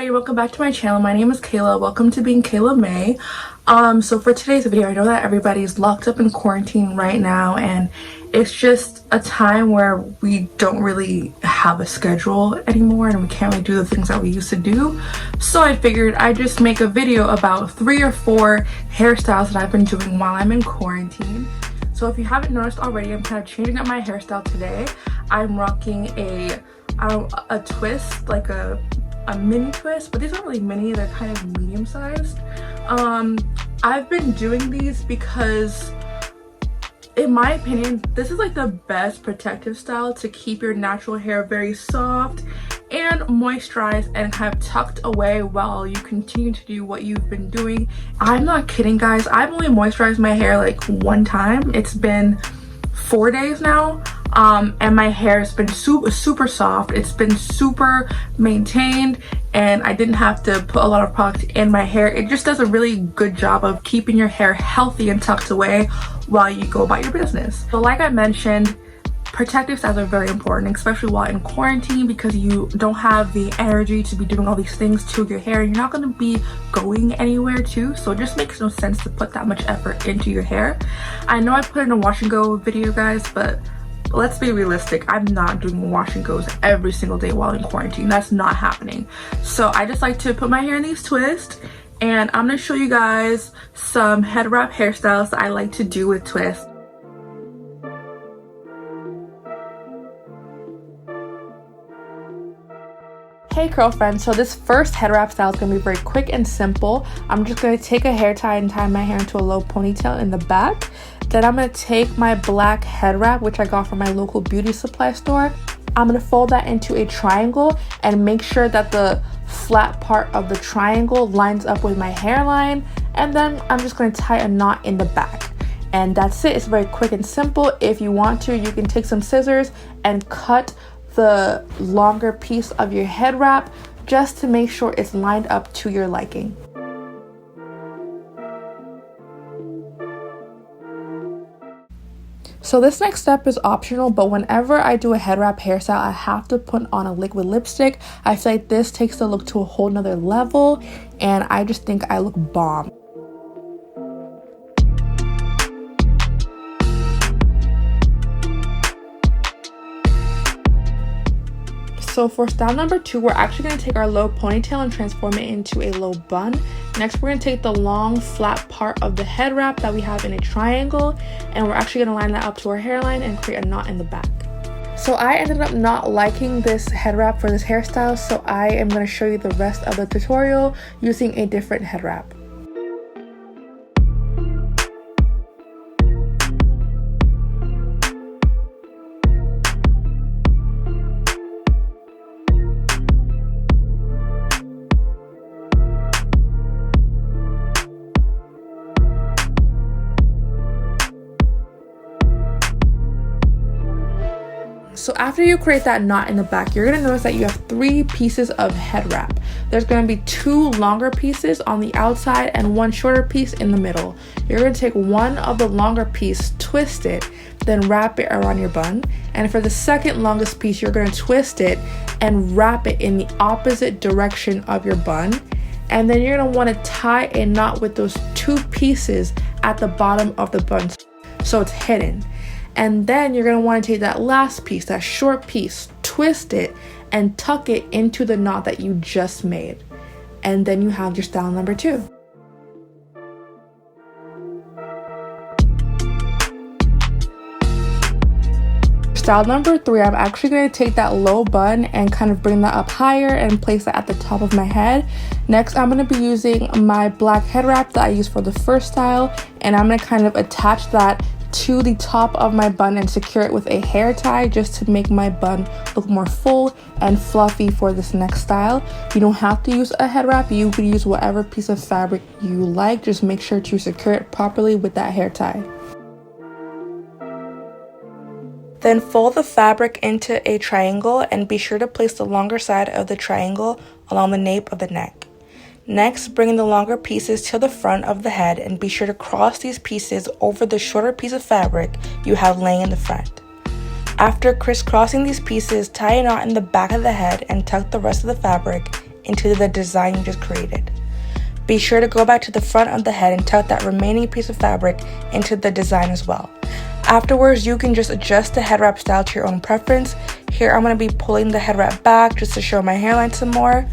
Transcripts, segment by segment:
everybody, welcome back to my channel. My name is Kayla. Welcome to Being Kayla May. So for today's video, I know that everybody's locked up in quarantine right now, and it's just a time where we don't really have a schedule anymore and we can't really do the things that we used to do. So I figured I'd just make a video about 3 or 4 hairstyles that I've been doing while I'm in quarantine. So if you haven't noticed already, I'm kind of changing up my hairstyle today. I'm rocking a twist, like a mini twist, but these aren't really mini, they're kind of medium sized. I've been doing these because, in my opinion, this is like the best protective style to keep your natural hair very soft and moisturized and kind of tucked away while you continue to do what you've been doing. I'm not kidding, guys. I've only moisturized my hair like one time. It's been 4 days now. And my hair has been super soft. It's been super maintained, and I didn't have to put a lot of product in my hair. It just does a really good job of keeping your hair healthy and tucked away while you go about your business. So like I mentioned, protective styles are very important, especially while in quarantine, because you don't have the energy to be doing all these things to your hair. You're not going to be going anywhere too, so it just makes no sense to put that much effort into your hair. I know I put in a wash and go video, guys, but let's be realistic. I'm not doing wash and goes every single day while in quarantine. That's not happening. So I just like to put my hair in these twists, and I'm going to show you guys some head wrap hairstyles that I like to do with twists. Hey curl friends, so this first head wrap style is going to be very quick and simple. I'm just going to take a hair tie and tie my hair into a low ponytail in the back. Then I'm going to take my black head wrap, which I got from my local beauty supply store. I'm going to fold that into a triangle and make sure that the flat part of the triangle lines up with my hairline. And then I'm just going to tie a knot in the back. And that's it. It's very quick and simple. If you want to, you can take some scissors and cut the longer piece of your head wrap just to make sure it's lined up to your liking. So this next step is optional, but whenever I do a head wrap hairstyle, I have to put on a liquid lipstick. I feel like this takes the look to a whole nother level, and I just think I look bomb. So for style number 2, we're actually going to take our low ponytail and transform it into a low bun. Next, we're going to take the long flat part of the head wrap that we have in a triangle, and we're actually going to line that up to our hairline and create a knot in the back. So I ended up not liking this head wrap for this hairstyle, so I am going to show you the rest of the tutorial using a different head wrap. So after you create that knot in the back, you're going to notice that you have 3 pieces of head wrap. There's going to be 2 longer pieces on the outside and 1 shorter piece in the middle. You're going to take one of the longer piece, twist it, then wrap it around your bun. And for the second longest piece, you're going to twist it and wrap it in the opposite direction of your bun. And then you're going to want to tie a knot with those 2 pieces at the bottom of the bun, so it's hidden. And then you're going to want to take that last piece, that short piece, twist it, and tuck it into the knot that you just made. And then you have your style number 2. Style number 3, I'm actually going to take that low bun and kind of bring that up higher and place that at the top of my head. Next, I'm going to be using my black head wrap that I used for the first style, and I'm going to kind of attach that to the top of my bun and secure it with a hair tie just to make my bun look more full and fluffy for this next style. You don't have to use a head wrap. You could use whatever piece of fabric you like. Just make sure to secure it properly with that hair tie. Then fold the fabric into a triangle and be sure to place the longer side of the triangle along the nape of the neck. Next, bring the longer pieces to the front of the head and be sure to cross these pieces over the shorter piece of fabric you have laying in the front. After crisscrossing these pieces, tie a knot in the back of the head and tuck the rest of the fabric into the design you just created. Be sure to go back to the front of the head and tuck that remaining piece of fabric into the design as well. Afterwards, you can just adjust the head wrap style to your own preference. Here I'm going to be pulling the head wrap back just to show my hairline some more.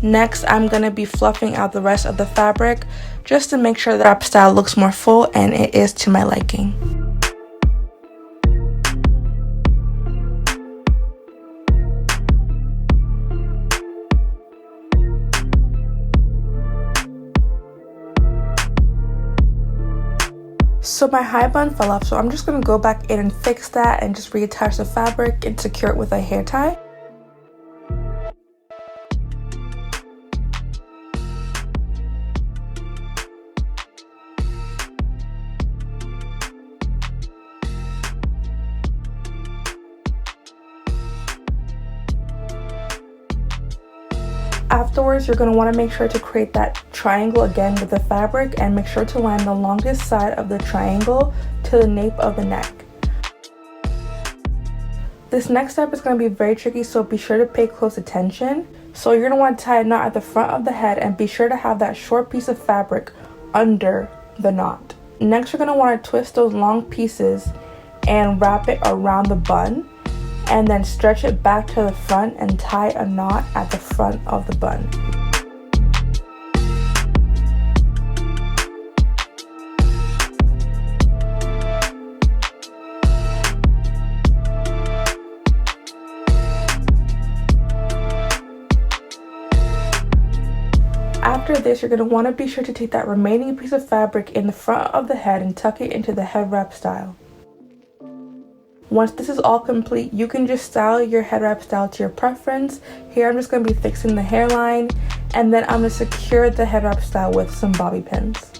Next, I'm going to be fluffing out the rest of the fabric just to make sure the wrap style looks more full and it is to my liking. So my high bun fell off, so I'm just going to go back in and fix that and just reattach the fabric and secure it with a hair tie. Afterwards, you're going to want to make sure to create that triangle again with the fabric and make sure to line the longest side of the triangle to the nape of the neck. This next step is going to be very tricky, so be sure to pay close attention. So you're going to want to tie a knot at the front of the head and be sure to have that short piece of fabric under the knot. Next, you're going to want to twist those long pieces and wrap it around the bun, and then stretch it back to the front and tie a knot at the front of the bun. After this, you're going to want to be sure to take that remaining piece of fabric in the front of the head and tuck it into the head wrap style. Once this is all complete, you can just style your head wrap style to your preference. Here I'm just going to be fixing the hairline, and then I'm going to secure the head wrap style with some bobby pins.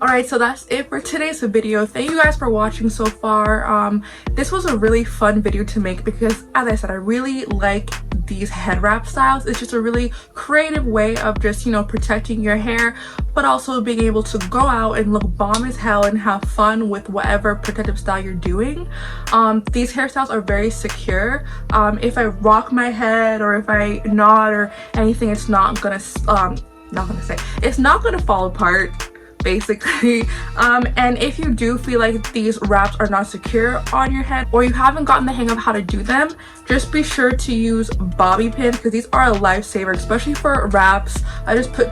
Alright, so that's it for today's video. Thank you guys for watching so far. This was a really fun video to make because, as I said, I really like these head wrap styles. It's just a really creative way of just, you know, protecting your hair, but also being able to go out and look bomb as hell and have fun with whatever protective style you're doing. These hairstyles are very secure. If I rock my head or if I nod or anything, it's not gonna fall apart, basically. And if you do feel like these wraps are not secure on your head or you haven't gotten the hang of how to do them, just be sure to use bobby pins because these are a lifesaver, especially for wraps. I just put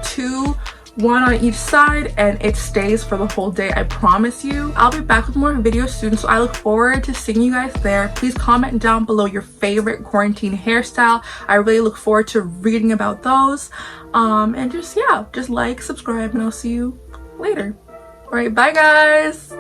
one on each side and it stays for the whole day, I promise you. I'll be back with more videos soon, so I look forward to seeing you guys there. Please comment down below your favorite quarantine hairstyle. I really look forward to reading about those. And just like, subscribe, and I'll see you later. All right, bye guys.